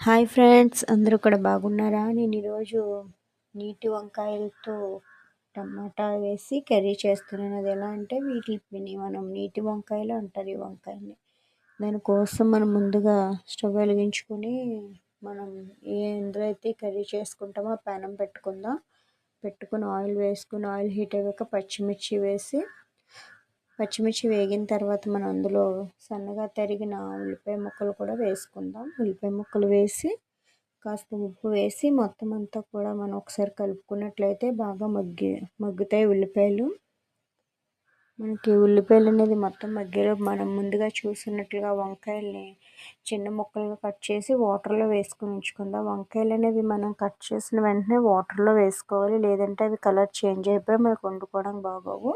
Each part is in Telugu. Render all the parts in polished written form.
హాయ్ ఫ్రెండ్స్, అందరూ కూడా బాగున్నారా? నేను ఈరోజు నీటి వంకాయలతో టమాటా వేసి కర్రీ చేస్తున్నాను. అది ఎలా అంటే వీటిని మనం నీటి వంకాయలు అంటారు ఈ వంకాయని. దానికోసం మనం ముందుగా స్టవ్ వెలిగించుకొని మనం ఎందులో అయితే కర్రీ చేసుకుంటామో ఆ పెనం పెట్టుకుని ఆయిల్ వేసుకుని ఆయిల్ హీట్ అయ్యాక పచ్చిమిర్చి వేగిన తర్వాత మనం అందులో సన్నగా తరిగిన ఉల్లిపాయ ముక్కలు కూడా వేసుకుందాం. ఉల్లిపాయ ముక్కలు వేసి కాస్త ఉప్పు వేసి మొత్తం అంతా కూడా మనం ఒకసారి కలుపుకున్నట్లయితే బాగా మగ్గుతాయి ఉల్లిపాయలు. మనకి ఉల్లిపాయలు అనేది మొత్తం మగ్గేలో మనం ముందుగా చూసినట్లుగా వంకాయల్ని చిన్న ముక్కలుగా కట్ చేసి వాటర్లో వేసుకుని ఉంచుకుందాం. వంకాయలు అనేవి మనం కట్ చేసిన వెంటనే వాటర్లో వేసుకోవాలి, లేదంటే అవి కలర్ చేంజ్ అయిపోయి మనకు వండుకోవడం బాగోవు.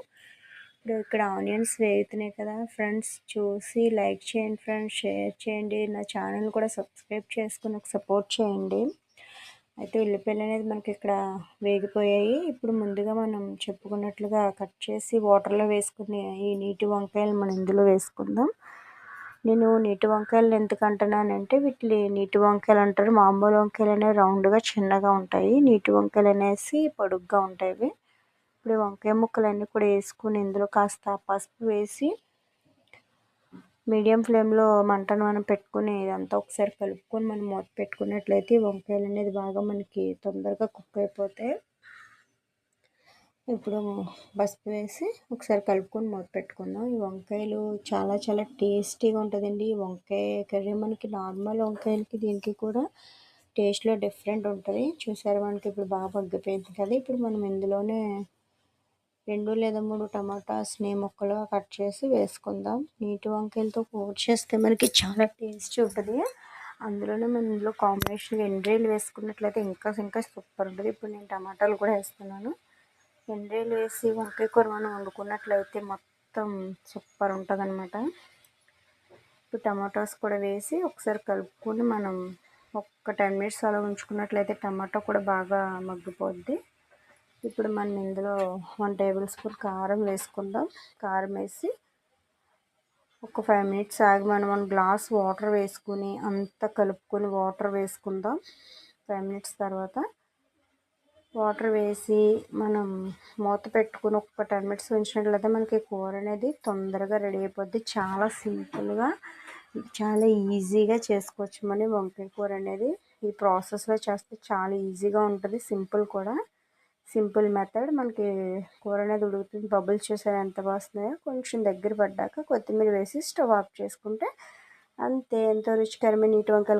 ఇప్పుడు ఇక్కడ ఆనియన్స్ వేగుతున్నాయి కదా ఫ్రెండ్స్, చూసి లైక్ చేయండి ఫ్రెండ్స్, షేర్ చేయండి, నా ఛానల్ కూడా సబ్స్క్రైబ్ చేసుకుని నాకు సపోర్ట్ చేయండి. అయితే ఉల్లిపాయలు అనేది మనకి ఇక్కడ వేగిపోయాయి. ఇప్పుడు ముందుగా మనం చెప్పుకున్నట్లుగా కట్ చేసి వాటర్లో వేసుకుని ఈ నీటి వంకాయలు మనం ఇందులో వేసుకుందాం. నేను నీటి వంకాయలు ఎందుకు అంటున్నానంటే వీటిని నీటి వంకాయలు అంటారు. మామూలు వంకాయలు అనేవి రౌండ్గా చిన్నగా ఉంటాయి, నీటి వంకాయలు అనేసి పొడుగ్గా ఉంటాయి. ఇప్పుడు వంకాయ ముక్కలన్నీ కూడా వేసుకుని ఇందులో కాస్త పసుపు వేసి మీడియం ఫ్లేమ్లో మంటను మనం పెట్టుకుని ఇదంతా ఒకసారి కలుపుకొని మనం మూత పెట్టుకున్నట్లయితే వంకాయలు అనేది బాగా మనకి తొందరగా కుక్ అయిపోతాయి. ఇప్పుడు పసుపు వేసి ఒకసారి కలుపుకొని మూత పెట్టుకుందాం. ఈ వంకాయలు చాలా చాలా టేస్టీగా ఉంటుందండి. ఈ వంకాయ కర్రీ మనకి నార్మల్ వంకాయలకి దీనికి కూడా టేస్ట్లో డిఫరెంట్ ఉంటుంది. చూసారా, మనకి ఇప్పుడు బాగా మగ్గిపోయింది కదా. ఇప్పుడు మనం ఇందులోనే 2 లేదా 3 టమాటాస్ని ముక్కలుగా కట్ చేసి వేసుకుందాం. నీటి వంకాయలతో కూర చేస్తే మనకి చాలా టేస్టీ ఉంటుంది. అందులోనే మనం ఇందులో కాంబినేషన్ ఎండ్రీలు వేసుకున్నట్లయితే ఇంకా సూపర్ ఉంటుంది. ఇప్పుడు నేను టమాటాలు కూడా వేస్తున్నాను. ఎండ్రీలు వేసి వంకాయ కూర మనం వండుకున్నట్లయితే మొత్తం సూపర్ ఉంటుంది అనమాట. ఇప్పుడు టమాటాస్ కూడా వేసి ఒకసారి కలుపుకొని మనం ఒక 10 మినిట్స్ అలా ఉంచుకున్నట్లయితే టమాటా కూడా బాగా మగ్గిపోద్ది. ఇప్పుడు మనం ఇందులో 1 టేబుల్ స్పూన్ కారం వేసుకుందాం. కారం వేసి ఒక 5 మినిట్స్ ఆగి మనం 1 గ్లాస్ వాటర్ వేసుకుని అంతా కలుపుకొని వాటర్ వేసుకుందాం. 5 మినిట్స్ తర్వాత వాటర్ వేసి మనం మూత పెట్టుకుని ఒక 10 మినిట్స్ ఉంచినట్లయితే మనకి కూర అనేది తొందరగా రెడీ అయిపోద్ది. చాలా సింపుల్గా చాలా ఈజీగా చేసుకోవచ్చు మనం వంకాయ కూర అనేది. ఈ ప్రాసెస్లో చేస్తే చాలా ఈజీగా ఉంటుంది, సింపుల్ కూడా. Simple method. మనకి కూర అనేది ఉడుకుతుంది. బబుల్స్ చూసారా ఎంత బాగా వస్తున్నాయో. కొంచెం దగ్గర పడ్డాక కొత్తిమీర వేసి స్టవ్ ఆఫ్ చేసుకుంటే అంతే. ఎంతో రుచికరమైన నీటి వంకాయలు